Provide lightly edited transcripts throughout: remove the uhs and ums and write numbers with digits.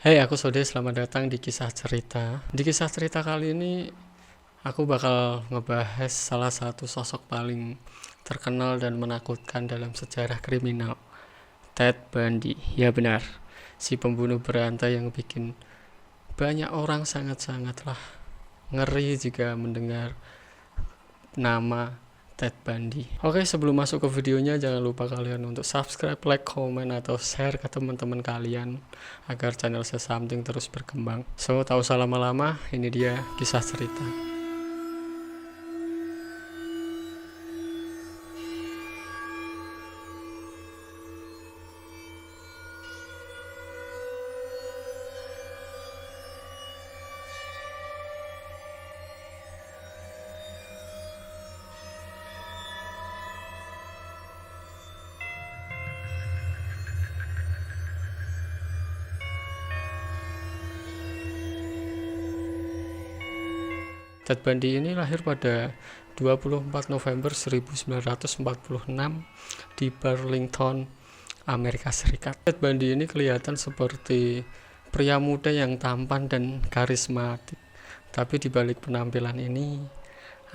Hey, aku Sode, selamat datang di kisah cerita. Di kisah cerita kali ini, aku bakal ngebahas salah satu sosok paling terkenal dan menakutkan dalam sejarah kriminal, Ted Bundy. Ya benar, si pembunuh berantai yang bikin banyak orang sangat-sangatlah ngeri jika mendengar nama Ted Bundy. Oke, sebelum masuk ke videonya, jangan lupa kalian untuk subscribe, like, comment, atau share ke teman-teman kalian agar channel saya Something terus berkembang. So, tak usah lama-lama, ini dia kisah cerita. Ted Bundy ini lahir pada 24 November 1946 di Burlington, Amerika Serikat. Ted Bundy ini kelihatan seperti pria muda yang tampan dan karismatik. Tapi di balik penampilan ini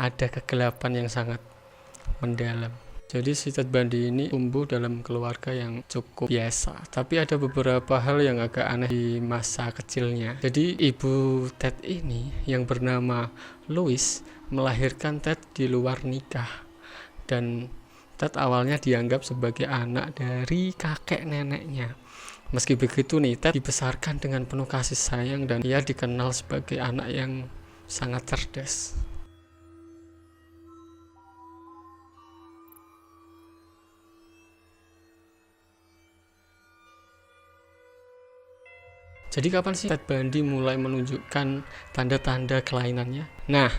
ada kegelapan yang sangat mendalam. Jadi si Ted Bundy ini tumbuh dalam keluarga yang cukup biasa, tapi ada beberapa hal yang agak aneh di masa kecilnya. Jadi ibu Ted ini yang bernama Louis melahirkan Ted di luar nikah, dan Ted awalnya dianggap sebagai anak dari kakek neneknya. Meski begitu nih, Ted dibesarkan dengan penuh kasih sayang dan ia dikenal sebagai anak yang sangat cerdas. Jadi kapan sih Ted Bundy mulai menunjukkan tanda-tanda kelainannya? Nah,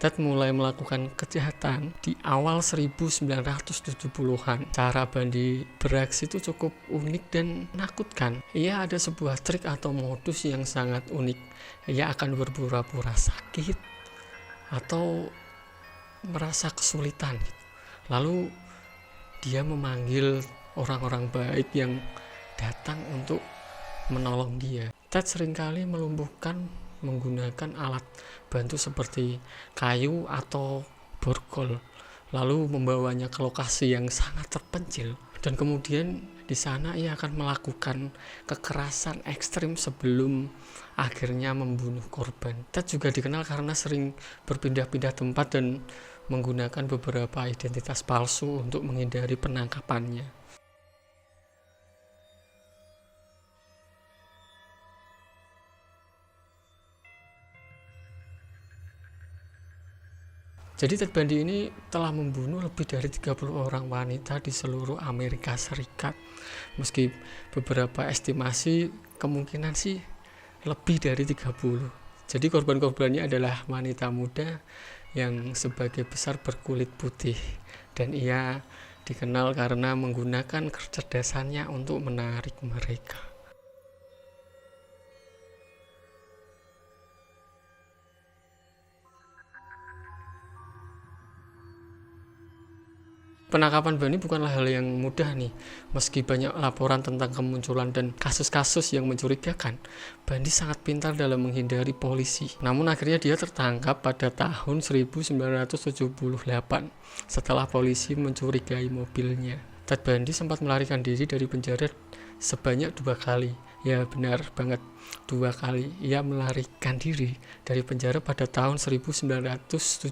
Ted mulai melakukan kejahatan di awal 1970-an. Cara Bundy beraksi itu cukup unik dan menakutkan. Ia ada sebuah trik atau modus yang sangat unik. Ia akan berpura-pura sakit atau merasa kesulitan. Lalu dia memanggil orang-orang baik yang datang untuk menolong dia. Ted seringkali melumpuhkan menggunakan alat bantu seperti kayu atau borgol, lalu membawanya ke lokasi yang sangat terpencil, dan kemudian di sana ia akan melakukan kekerasan ekstrim sebelum akhirnya membunuh korban. Ted juga dikenal karena sering berpindah-pindah tempat dan menggunakan beberapa identitas palsu untuk menghindari penangkapannya. Jadi Ted Bundy ini telah membunuh lebih dari 30 orang wanita di seluruh Amerika Serikat. Meski beberapa estimasi kemungkinan sih lebih dari 30. Jadi korban-korbannya adalah wanita muda yang sebagai besar berkulit putih, dan ia dikenal karena menggunakan kecerdasannya untuk menarik mereka. Penangkapan Bundy bukanlah hal yang mudah nih. Meski banyak laporan tentang kemunculan dan kasus-kasus yang mencurigakan, Bundy sangat pintar dalam menghindari polisi. Namun akhirnya dia tertangkap pada tahun 1978 setelah polisi mencurigai mobilnya. Ted Bundy sempat melarikan diri dari penjara sebanyak 2 kali. Ya benar banget, 2 kali ia melarikan diri dari penjara pada tahun 1977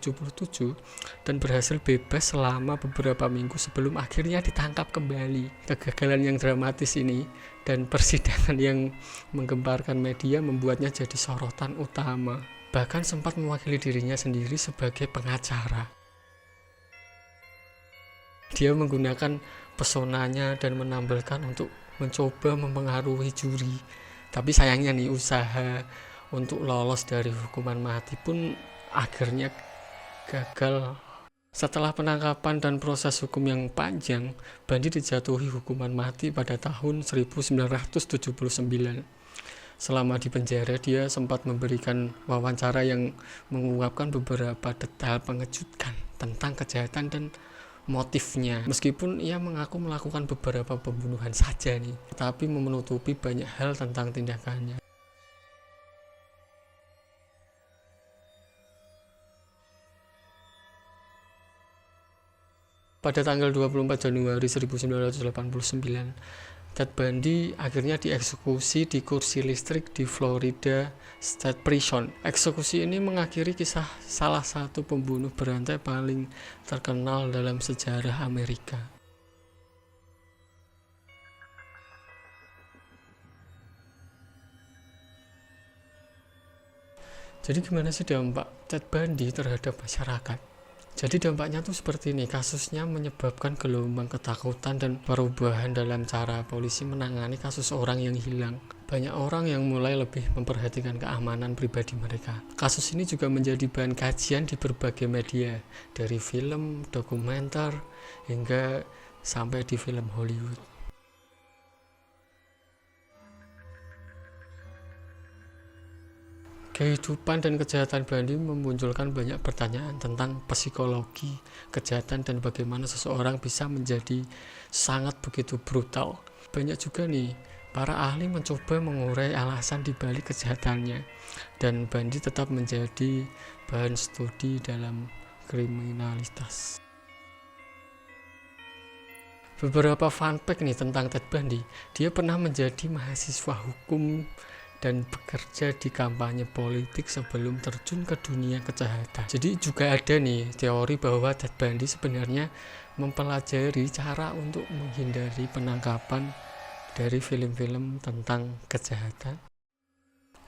dan berhasil bebas selama beberapa minggu sebelum akhirnya ditangkap kembali. Kegagalan yang dramatis ini dan persidangan yang menggemparkan media membuatnya jadi sorotan utama. Bahkan sempat mewakili dirinya sendiri sebagai pengacara. Dia menggunakan pesonanya dan menampilkan untuk mencoba mempengaruhi juri. Tapi sayangnya nih, usaha untuk lolos dari hukuman mati pun akhirnya gagal. Setelah penangkapan dan proses hukum yang panjang, Bundy dijatuhi hukuman mati pada tahun 1979. Selama di penjara, dia sempat memberikan wawancara yang mengungkapkan beberapa detail mengejutkan tentang kejahatan dan motifnya. Meskipun ia mengaku melakukan beberapa pembunuhan saja nih, tapi menutupi banyak hal tentang tindakannya. Pada tanggal 24 Januari 1989, Ted Bundy akhirnya dieksekusi di kursi listrik di Florida State Prison. Eksekusi ini mengakhiri kisah salah satu pembunuh berantai paling terkenal dalam sejarah Amerika. Jadi gimana sih dampak Ted Bundy terhadap masyarakat? Jadi dampaknya tuh seperti ini, kasusnya menyebabkan gelombang ketakutan dan perubahan dalam cara polisi menangani kasus orang yang hilang. Banyak orang yang mulai lebih memperhatikan keamanan pribadi mereka. Kasus ini juga menjadi bahan kajian di berbagai media, dari film, dokumenter, hingga sampai di film Hollywood. Kehidupan dan kejahatan Bundy memunculkan banyak pertanyaan tentang psikologi kejahatan dan bagaimana seseorang bisa menjadi sangat begitu brutal. Banyak juga nih para ahli mencoba mengurai alasan di balik kejahatannya, dan Bundy tetap menjadi bahan studi dalam kriminalitas. Beberapa fun fact nih tentang Ted Bundy. Dia pernah menjadi mahasiswa hukum dan bekerja di kampanye politik sebelum terjun ke dunia kejahatan. Jadi juga ada nih teori bahwa Ted Bundy sebenarnya mempelajari cara untuk menghindari penangkapan dari film-film tentang kejahatan.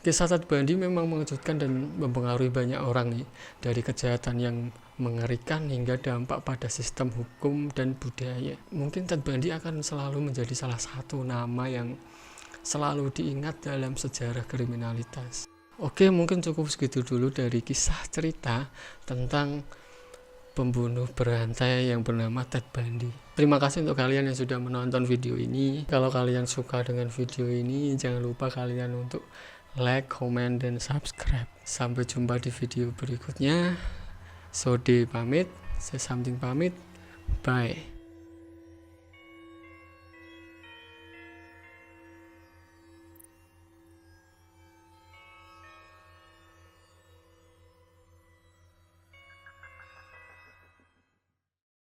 Kisah Ted Bundy memang mengejutkan dan mempengaruhi banyak orang nih, dari kejahatan yang mengerikan hingga dampak pada sistem hukum dan budaya. Mungkin Ted Bundy akan selalu menjadi salah satu nama yang selalu diingat dalam sejarah kriminalitas. Oke, mungkin cukup segitu dulu dari kisah cerita tentang pembunuh berantai yang bernama Ted Bundy. Terima kasih untuk kalian yang sudah menonton video ini. Kalau kalian suka dengan video ini, jangan lupa kalian untuk like, comment, dan subscribe. Sampai jumpa di video berikutnya. Sode pamit, saya Something pamit. Bye.